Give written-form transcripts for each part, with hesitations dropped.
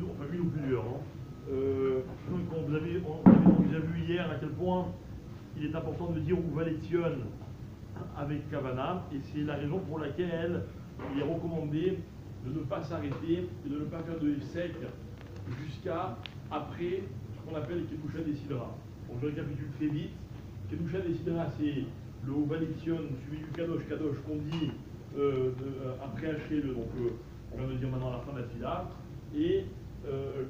enfin une ou plusieurs. Hein. On avait déjà vu hier à quel point il est important de dire où va les tionnes avec Kavana, et c'est la raison pour laquelle il est recommandé de ne pas s'arrêter et de ne pas faire de sec jusqu'à après ce qu'on appelle Kedusha des Sidra. Donc je récapitule très vite. Kedusha des Sidra, c'est le Ovalition suivi du Kadosh Kadosh qu'on dit après Hachem, donc on vient de dire maintenant à la fin de la Tfila. Et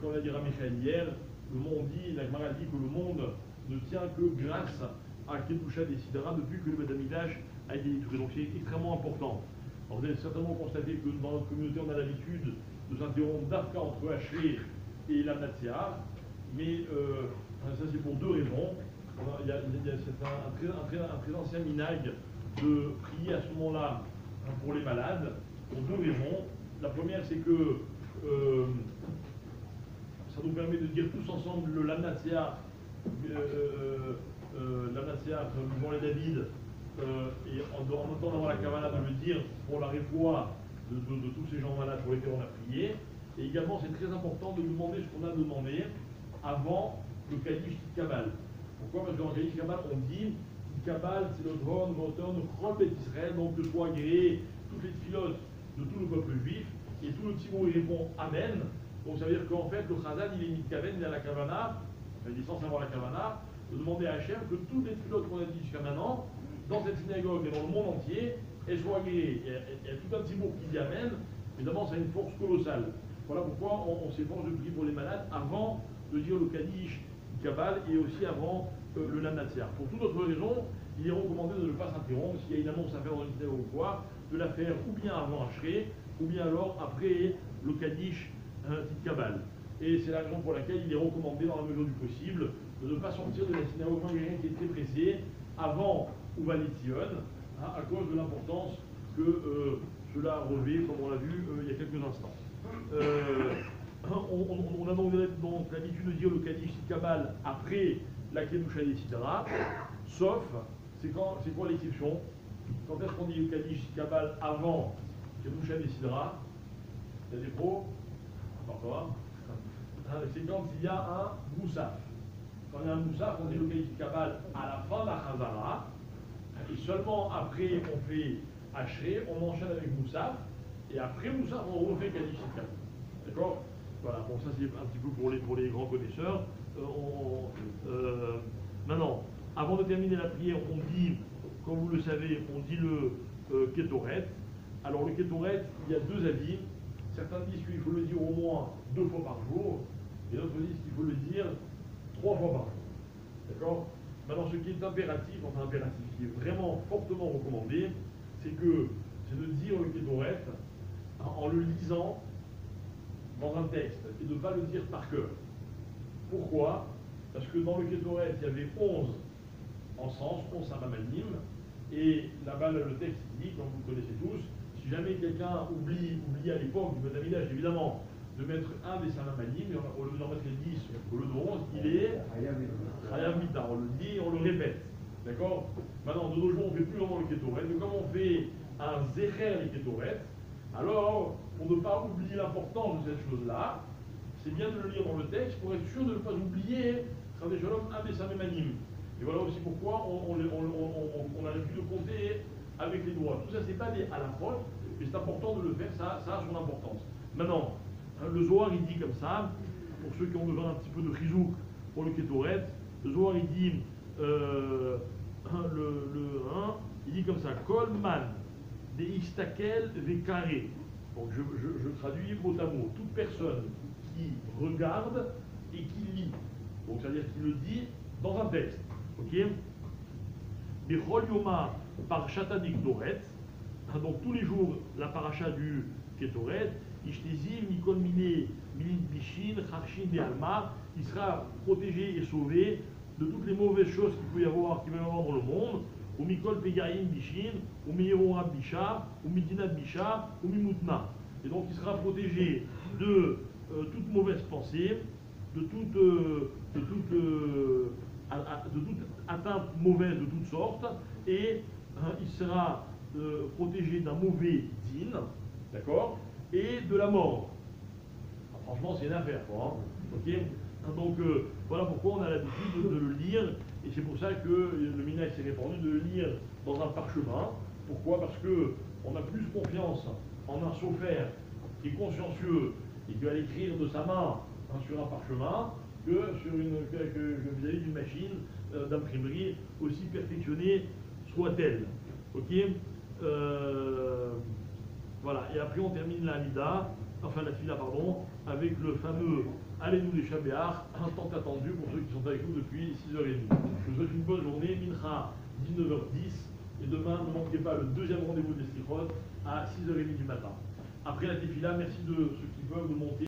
comme l'a dit Ramichael hier, le monde dit, la Gemara dit que le monde ne tient que grâce à Kedusha des Sidra depuis que le Beth Amikdash a été détruit. Donc c'est extrêmement important. Alors, vous avez certainement constaté que dans notre communauté, on a l'habitude de s'interrompre d'Afka entre Hachem et la Natsia, mais ça c'est pour deux raisons. C'est un très ancien minag de prier à ce moment-là pour les malades, pour deux raisons. La première, c'est que ça nous permet de dire tous ensemble le Lamnatsia, devant les David, et en attendant d'avoir la Kavala de le dire pour la réfoua de tous ces gens malades pour lesquels on a prié. Et également, c'est très important de demander ce qu'on a demandé avant le Kaddish Kabal. Pourquoi? Parce que dans le Kaddish Kabal, on dit Kabal, c'est le Dron, Voton, Chrobet Israël, donc que soient agréées toutes les pilotes de tout le peuple juif, et tout le petit mot il répond Amen. Donc ça veut dire qu'en fait, le Chazan, il est mis Kaven, il est à la Kavana, enfin, il est censé avoir la Kavana, de demander à Hachem que toutes les pilotes qu'on a dit jusqu'à maintenant, dans cette synagogue et dans le monde entier, elles soient agréées. Il y a tout un petit mot qui dit Amen, évidemment, ça a une force colossale. Voilà pourquoi on s'efforce de prier pour les malades avant de dire le Kaddish Kabal et aussi avant le Lamnatser. Pour toute autre raison, il est recommandé de ne pas s'interrompre s'il y a une annonce à faire dans une synagogue ou quoi, de la faire ou bien avant Hachré, ou bien alors après le Kaddish Kabal. Et c'est la raison pour laquelle il est recommandé dans la mesure du possible de ne pas sortir de la synagogue malgré qui est très pressé avant Uvaletzion, à cause de l'importance que cela revêt, comme on l'a vu il y a quelques instants. On a donc l'habitude de dire le Kaddish Kabal après la Kedusha des Sidra, sauf, c'est quoi l'exception? Quand est-ce qu'on dit le Kaddish Kabal avant Kedusha des Sidra? Il y a des pros? Encore c'est quand il y a un Moussaf. Quand il y a un Moussaf, on dit le Kaddish Kabal à la fin de la Chazara, et seulement après on fait Hachré, on enchaîne avec Moussaf, et après Moussaf, on refait Kaddish Kabal. D'accord? Voilà, bon, ça c'est un petit peu pour les grands connaisseurs. Maintenant, avant de terminer la prière, on dit, comme vous le savez, on dit le Kétoret. Alors le Kétoret, il y a deux avis. Certains disent qu'il faut le dire au moins 2 fois par jour, et d'autres disent qu'il faut le dire 3 fois par jour. D'accord? Maintenant, ce qui est impératif, qui est vraiment fortement recommandé, c'est de dire le Kétoret en le lisant dans un texte et de ne pas le dire par cœur. Pourquoi? Parce que dans le Kétoret, il y avait 11 encens, 11 samamanim, et là-bas, le texte dit, comme vous le connaissez tous, si jamais quelqu'un oublie à l'époque du Beth Amikdash, évidemment, de mettre un des samamanim, au lieu d'en mettre les 10, au lieu de 11, il est Chayav Mita, on le dit, on le répète. D'accord? Maintenant, de nos jours, on ne fait plus vraiment le Kétoret, mais comme on fait un Zecher et Kétoret, alors, pour ne pas oublier l'importance de cette chose-là, c'est bien de le lire dans le texte pour être sûr de ne pas oublier un des samamanim. Et voilà aussi pourquoi on a l'habitude de compter avec les doigts. Tout ça, c'est pas à la faute, mais c'est important de le faire, ça a son importance. Maintenant, le Zohar, il dit comme ça, pour ceux qui ont besoin un petit peu de chizouk pour le Kétoret, le Zohar, il dit, il dit comme ça, Kolman, de istakel vekaré. Donc je traduis mot à mot. Toute personne qui regarde et qui lit. Donc c'est-à-dire qui le dit dans un texte. Ok? Bechol Yoma Parashata Nikdoret. Donc tous les jours, la paracha du Ketoret, Ishtezim, Nikol Mine, Milin Bishin, Charshin et Alma, il sera protégé et sauvé de toutes les mauvaises choses qu'il peut y avoir dans le monde. Ou Mikol Pegaïn Bishin, ou Meirora Bisha, ou Midinat Bisha, ou Mimutna. Et donc il sera protégé de toute mauvaise pensée, de toute atteinte mauvaise de toutes sortes, et il sera protégé d'un mauvais dîn, d'accord, et de la mort. Alors, franchement, c'est une affaire, quoi. Ok. Donc voilà pourquoi on a l'habitude de le lire, et c'est pour ça que le minaï s'est répandu de le lire dans un parchemin. Pourquoi? Parce que on a plus confiance en un sophère qui est consciencieux et qui va l'écrire de sa main sur un parchemin que sur vis-à-vis d'une machine d'imprimerie aussi perfectionnée soit-elle. Ok. Voilà, et après on termine la fila, pardon, avec le fameux Allez-nous les Chabéar, un temps attendu pour ceux qui sont avec nous depuis 6h30. Je vous souhaite une bonne journée, Mincha 19h10, et demain ne manquez pas le deuxième rendez-vous des Slichot à 6h30 du matin. Après la tefila, merci de ceux qui peuvent nous monter.